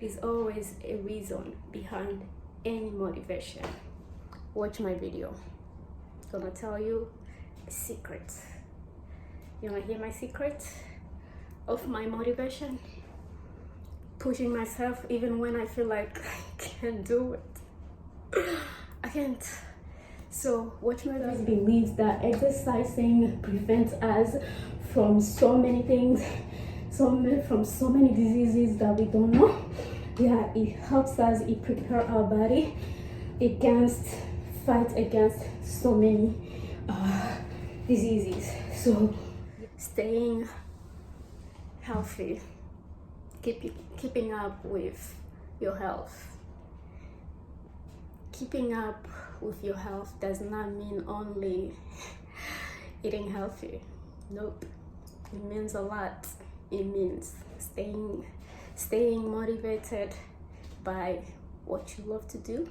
There's always a reason behind any motivation. Watch my video. I'm gonna tell you a secret. You wanna hear my secret of my motivation? Pushing myself even when I feel like I can't do it. I can't. So watch my video. Believes that exercising prevents us from so many things, from so many diseases that we don't know. Yeah, it helps us, it prepares our body fight against so many diseases. So staying healthy, keeping up with your health. Keeping up with your health does not mean only eating healthy. Nope. It means a lot. It means staying motivated by what you love to do,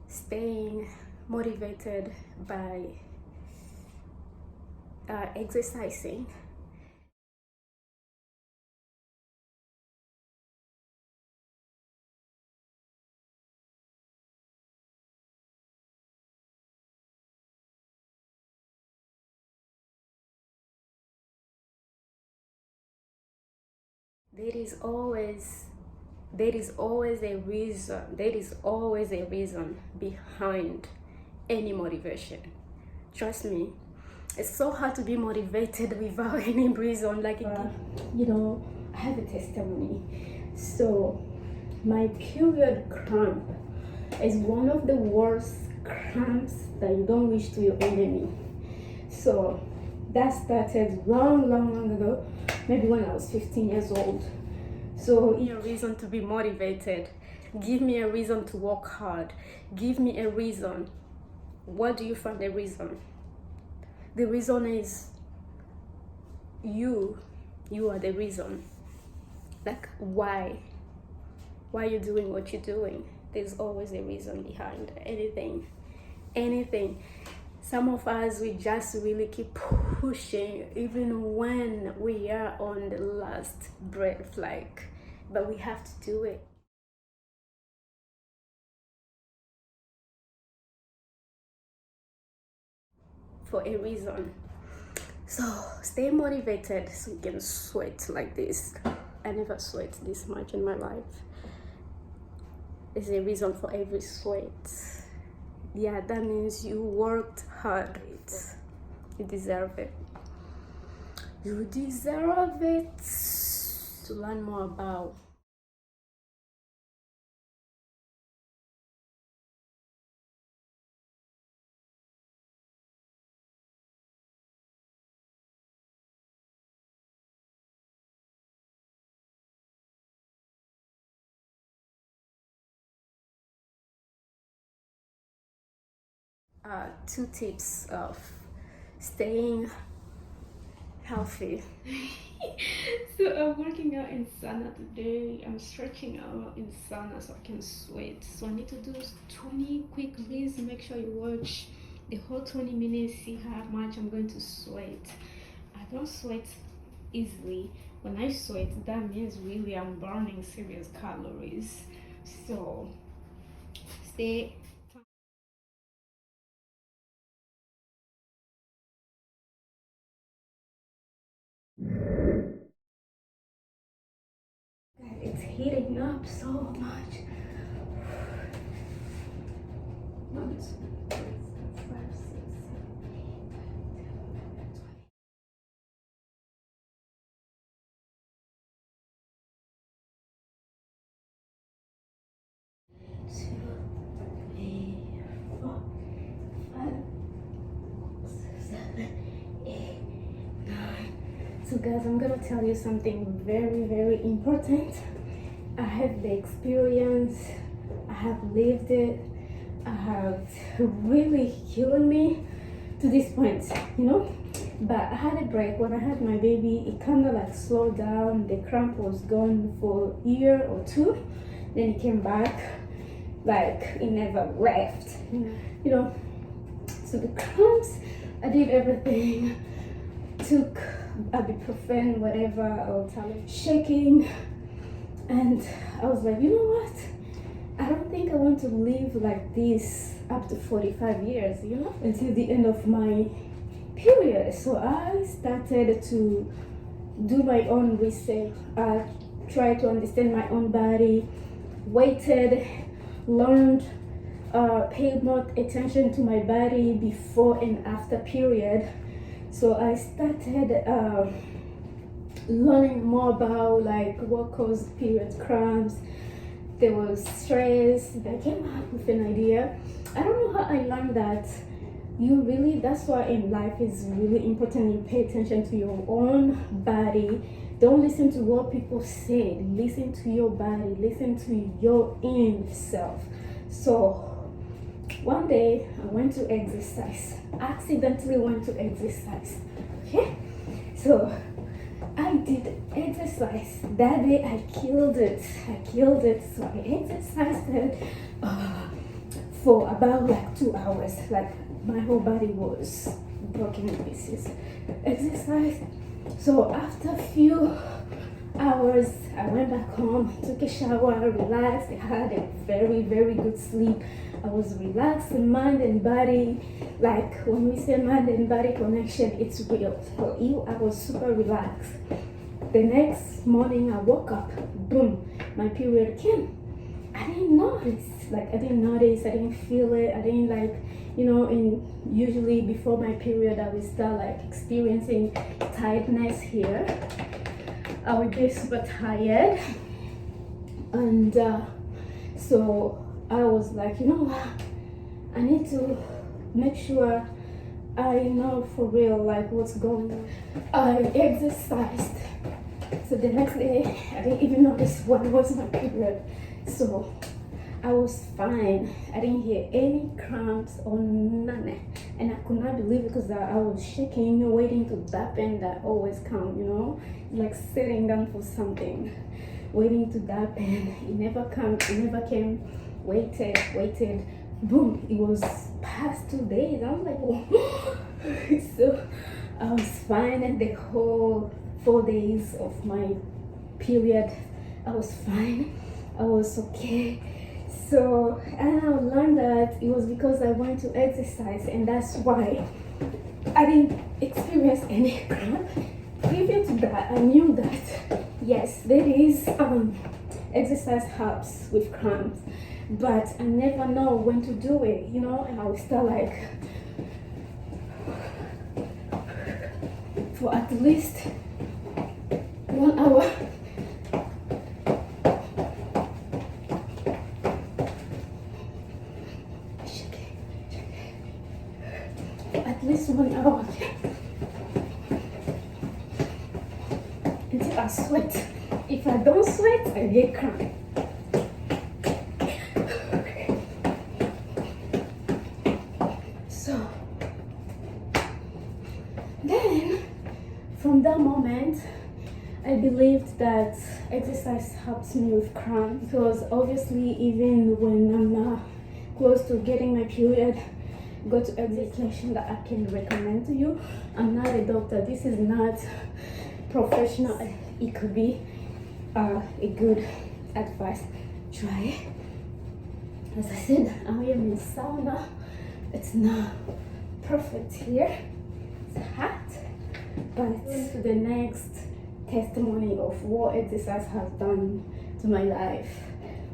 staying motivated by exercising, there is always a reason behind any motivation. Trust me, it's so hard to be motivated without any reason. I have a testimony. So my period cramp is one of the worst cramps that you don't wish to your enemy. So that started long ago, maybe when I was 15 years old. So give me a reason to be motivated. Give me a reason to work hard. Give me a reason. What do you find the reason? The reason is you are the reason. Like, why are you doing what you're doing? There's always a reason behind anything. Some of us, we just really keep pushing even when we are on the last breath, but we have to do it. For a reason. So stay motivated so you can sweat like this. I never sweat this much in my life. There's a reason for every sweat. Yeah, that means you worked hard. You deserve it. You deserve it. To learn more about two tips of staying healthy. So I'm working out in sauna today. I'm stretching out in sauna so I can sweat. So I need to do 20 quick lifts. Make sure you watch the whole 20 minutes, see how much I'm going to sweat. I don't sweat easily. When I sweat, that means really I'm burning serious calories. So stay. It's heating up so much. One, two, three, four, five, six, 7, 8, 9, 10, 2, 3, 4, 5, 7, 8, 9. So guys, I'm gonna tell you something very important. I have the experience, I have lived it, I have really healed me to this point, But I had a break when I had my baby. It kind of slowed down. The cramp was gone for a year or two. Then it came back, it never left, So the cramps, I did everything, took ibuprofen, whatever, or shaking. And I was like, you know what? I don't think I want to live like this up to 45 years, until the end of my period. So I started to do my own research. I tried to understand my own body, waited, learned, paid more attention to my body before and after period. So I started learning more about like what caused period cramps. There was stress. I came up with an idea. I don't know how I learned that. That's why in life is really important you pay attention to your own body. Don't listen to what people say. Listen to your body. Listen to your inner self. So one day I went to exercise. Accidentally went to exercise. Okay? So I did exercise. That day I killed it. So I exercised for about like 2 hours. Like my whole body was broken in pieces. Exercise. So after a few hours, I went back home, took a shower, relaxed. I had a very, very good sleep. I was relaxed in mind and body. Like when we say mind and body connection, it's real. For you, I was super relaxed. The next morning, I woke up, boom, my period came. I didn't notice. I didn't feel it. I didn't and usually before my period, I would start experiencing tiredness here. I would get super tired. And so I was like, you know what? I need to make sure I know for real what's going on. I exercised. So the next day, I didn't even notice what was my period. So I was fine. I didn't hear any cramps or none. And I could not believe it because I was shaking, waiting to happen. That always come, like sitting down for something, waiting to happen. It never came. Waited. Boom, it was past 2 days. I was like, whoa. So I was fine, and the whole 4 days of my period, I was fine. I was okay. So, and I learned that it was because I went to exercise, and that's why I didn't experience any cramp. Prior to that, I knew that yes, there is exercise helps with cramps, but I never know when to do it, and I would start for at least 1 hour. At least 1 hour until I sweat. If I don't sweat, I get cramp. So then from that moment, I believed that exercise helps me with cramp, because obviously even when I'm not close to getting my period, go to exercise that I can recommend to you. I'm not a doctor. This is not professional. It could be a good advice. Try it. As I said, I am in sauna. It's not perfect here. It's hot. But to the next testimony of what exercise has done to my life.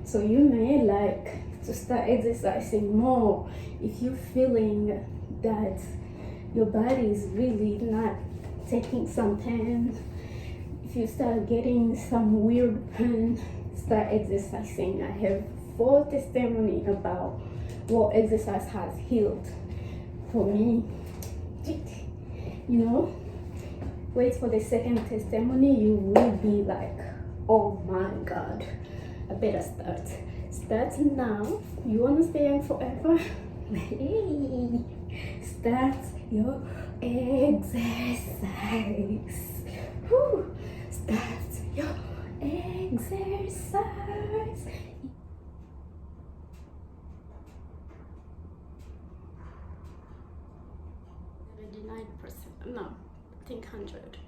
So you may like to start exercising more if you're feeling that your body is really not taking some pain. If you start getting some weird pain, start exercising. I have 4 testimony about what exercise has healed for me. Wait for the second testimony. You will be like, oh my God, I better start. Start now. You want to stay young forever? Hey, start your exercise. Woo. Start your exercise. 99%. No, I think 100.